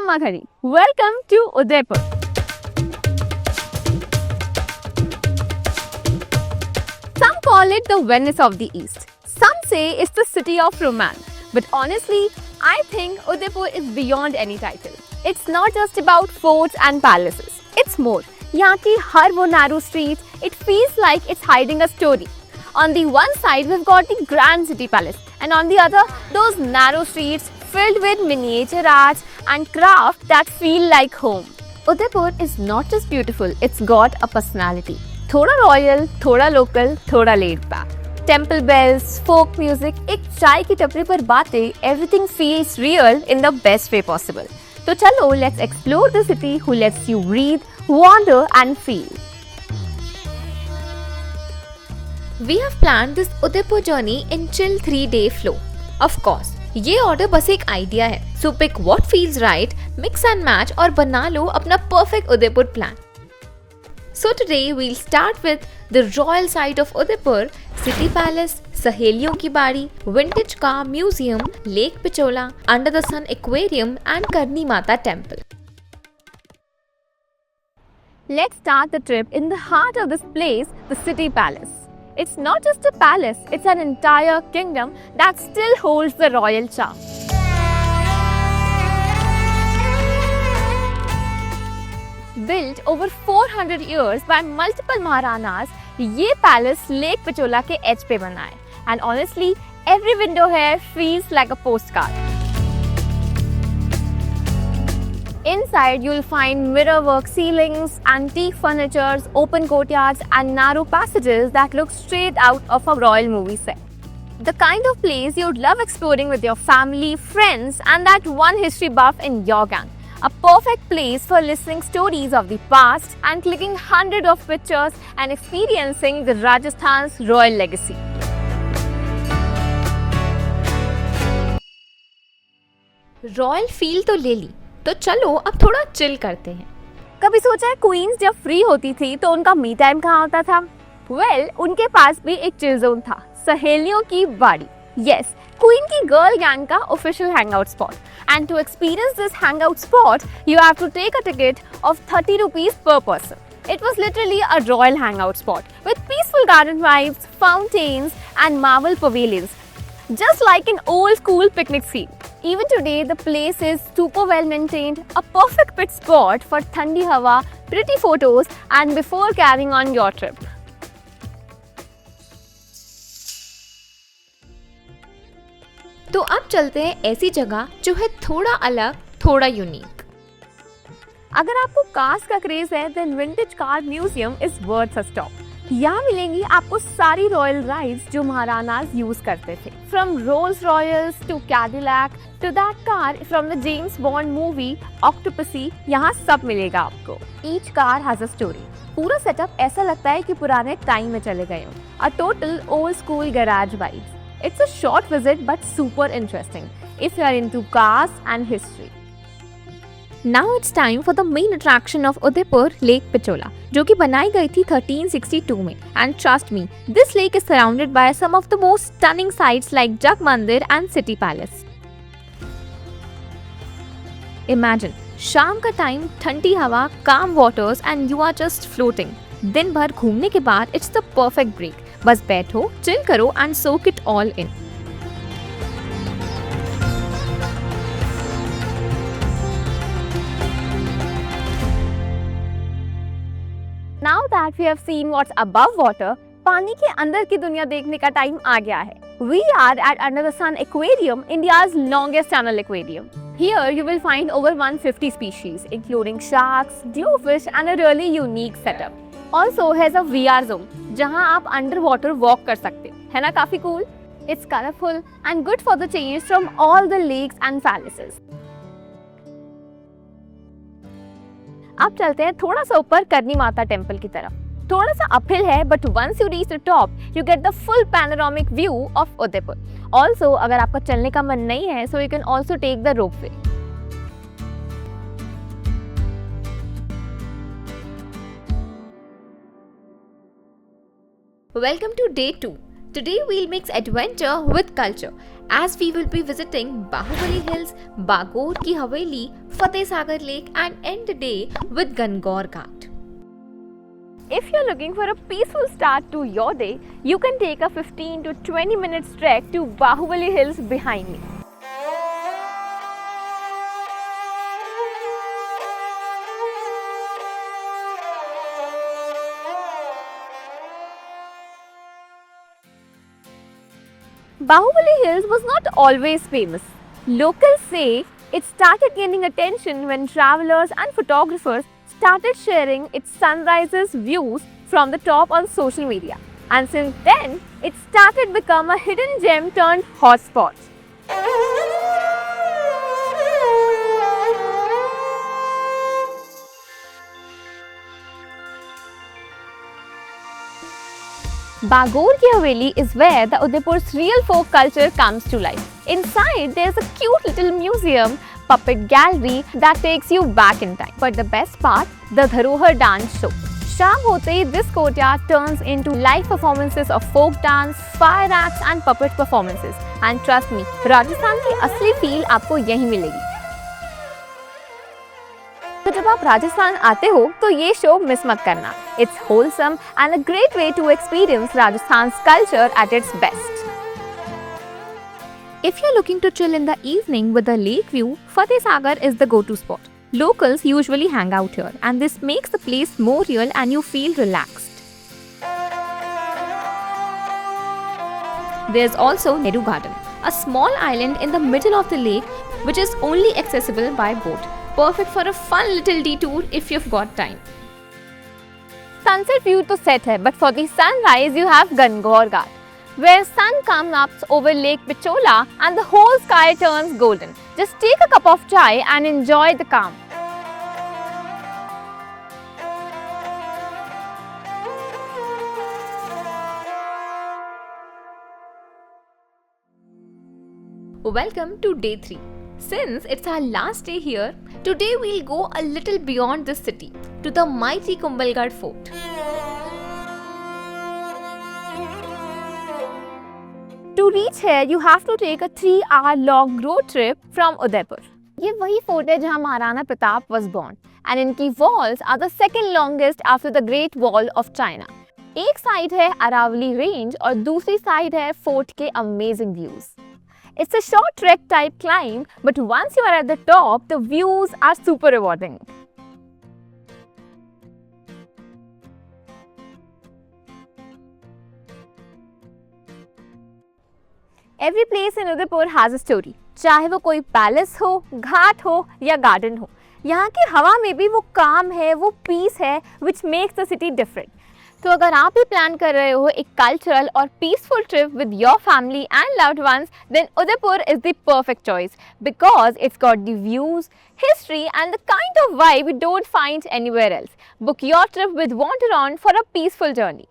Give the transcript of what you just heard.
Khari. Welcome to Udaipur. Some call it the Venice of the East. Some say it's the city of romance. But honestly, I think Udaipur is beyond any title. It's not just about forts and palaces. It's more. यहाँ की हर वो narrow streets, it feels like it's hiding a story. On the one side, we've got the Grand City Palace, and on the other, those narrow streets filled with miniature arts and craft that feel like home. Udaipur is not just beautiful, it's got a personality. थोड़ा royal, थोड़ा local, थोड़ा laid back. Temple bells, folk music, एक चाय की टपरी पर बातें, everything feels real in the best way possible. तो चलो, let's explore the city who lets you breathe, wander and feel. We have planned this Udaipur journey in chill 3-day flow. Of course, ये order बस एक idea है. So pick what feels right, mix and match और बना लो अपना perfect Udaipur plan. So today we'll start with the royal side of Udaipur, City Palace, Saheliyon ki Badi, Vintage Car Museum, Lake Pichola, Under the Sun Aquarium and Karni Mata Temple. Let's start the trip in the heart of this place, the City Palace. It's not just a palace, it's an entire kingdom that still holds the royal charm. Built over 400 years by multiple Maharanas, ये palace Lake Pichola के edge पे बना है. And honestly, every window here feels like a postcard. Inside, you'll find mirror-work ceilings, antique furniture, open courtyards, and narrow passages that look straight out of a royal movie set. The kind of place you'd love exploring with your family, friends, and that one history buff in your gang. A perfect place for listening stories of the past and clicking hundreds of pictures and experiencing the Rajasthan's royal legacy. Royal feel तो ले ली, तो चलो अब थोड़ा chill करते हैं. कभी सोचा है क्वींस जब फ्री होती थी तो उनका मी टाइम कहाँ होता था? वेल, उनके पास भी एक चिल जोन था, सहेलियों की बाड़ी. Yes, क्वीन की गर्ल गैंग का official hangout spot. And to experience this hangout spot, you have to take a ticket of 30 rupees per person. It was literally a royal hangout spot with peaceful garden vibes, fountains, and marble pavilions, just like an old school picnic scene. Even today, the place is super well maintained, a perfect pit spot for thandi hawa, pretty photos, and before carrying on your trip. तो अब चलते हैं ऐसी जगह जो है थोड़ा अलग, थोड़ा यूनिक. अगर आपको कार्स का क्रेज है, then Vintage Car Museum is worth a stop. यहाँ मिलेंगी आपको सारी रॉयल राइड्स जो महारानास यूज करते थे. From Rolls Royals to Cadillac to that car from the James Bond movie Octopussy, यहाँ सब मिलेगा आपको. Each car has a story. पूरा सेटअप ऐसा लगता है कि पुराने टाइम में चले गए हो. A total old school garage vibes. It's a short visit but super interesting if you are into cars and history. Now it's time for the main attraction of Udaipur, Lake Pichola, जो कि बनाई गई थी 1362 में. And trust me, this lake is surrounded by some of the most stunning sites like Jug Mandir and City Palace. Imagine, शाम का time, ठंडी हवा, calm waters and you are just floating. दिन भर घूमने के बाद it's the perfect break. बस बैठो, चिल करो and soak it all in. Now that we have seen what's above water, पानी के अंदर की दुनिया देखने का टाइम आ गया है. We are at Under the Sun Aquarium, India's longest tunnel aquarium. Here you will find over 150 species, including sharks, glowfish, and a really unique setup. Also has a VR zone, जहाँ आप underwater walk कर सकते हैं ना काफी cool? It's colorful and good for the change from all the lakes and palaces. अब चलते हैं थोड़ा सा ऊपर करनी माता टेम्पल की तरफ. थोड़ा सा अपहिल है, but once you reach the top, you get the full panoramic view of Udaipur. Also, अगर आपका चलने का मन नहीं है, so you can also take the ropeway. Welcome to day 2. Today we'll mix adventure with culture as we will be visiting Bahubali Hills, Bagor Ki Haveli, Fateh Sagar Lake and end the day with Gangor Ghat. If you're looking for a peaceful start to your day, you can take a 15 to 20 minutes trek to Bahubali Hills behind me. Bahubali Hills was not always famous. Locals say it started gaining attention when travelers and photographers started sharing its sunrises views from the top on social media. And since then, it started become a hidden gem turned hotspot. Bagor Ki Haveli is where the Udaipur's real folk culture comes to life. Inside, there's a cute little museum, puppet gallery that takes you back in time. But the best part, the Dharohar dance show. Sham hote hi, this courtyard turns into live performances of folk dance, fire acts and puppet performances. And trust me, Rajasthan की असली feel आपको यहीं मिलेगी. तो जब आप राजस्थान आते हो तो ये शो मिस मत करना. It's wholesome and a great way to experience Rajasthan's culture at its best. If you're looking to chill in the evening with a lake view, Fateh Sagar is the go-to spot. Locals usually hang out here and this makes the place more real and you feel relaxed. There's also Nehru Garden, a small island in the middle of the lake which is only accessible by boat. Perfect for a fun little detour if you've got time. Sunset view to set hai, but for the sunrise you have Gangor Ghat, where sun comes up over Lake Pichola and the whole sky turns golden. Just take a cup of chai and enjoy the calm. Welcome to day 3. Since it's our last day here, today we'll go a little beyond this city to the mighty Kumbhalgarh Fort. To reach here, you have to take a 3-hour long road trip from Udaipur. ये वही fort है जहाँ Maharana Pratap was born, and इनकी walls are the second longest after the Great Wall of China. एक side है Aravalli Range और दूसरी side है fort के amazing views. It's a short trek type climb, but once you are at the top, the views are super rewarding. Every place in Udaipur has a story. चाहे वो कोई palace हो, घाट हो या गार्डन हो, यहाँ की हवा में भी वो काम है, वो पीस है, which makes the city different. तो अगर आप भी प्लान कर रहे हो एक कल्चरल और peaceful trip with your family and loved ones, then Udaipur is the perfect choice because it's got the views, history and the kind of vibe you don't find anywhere else. Book your trip with Wanderon for a peaceful journey.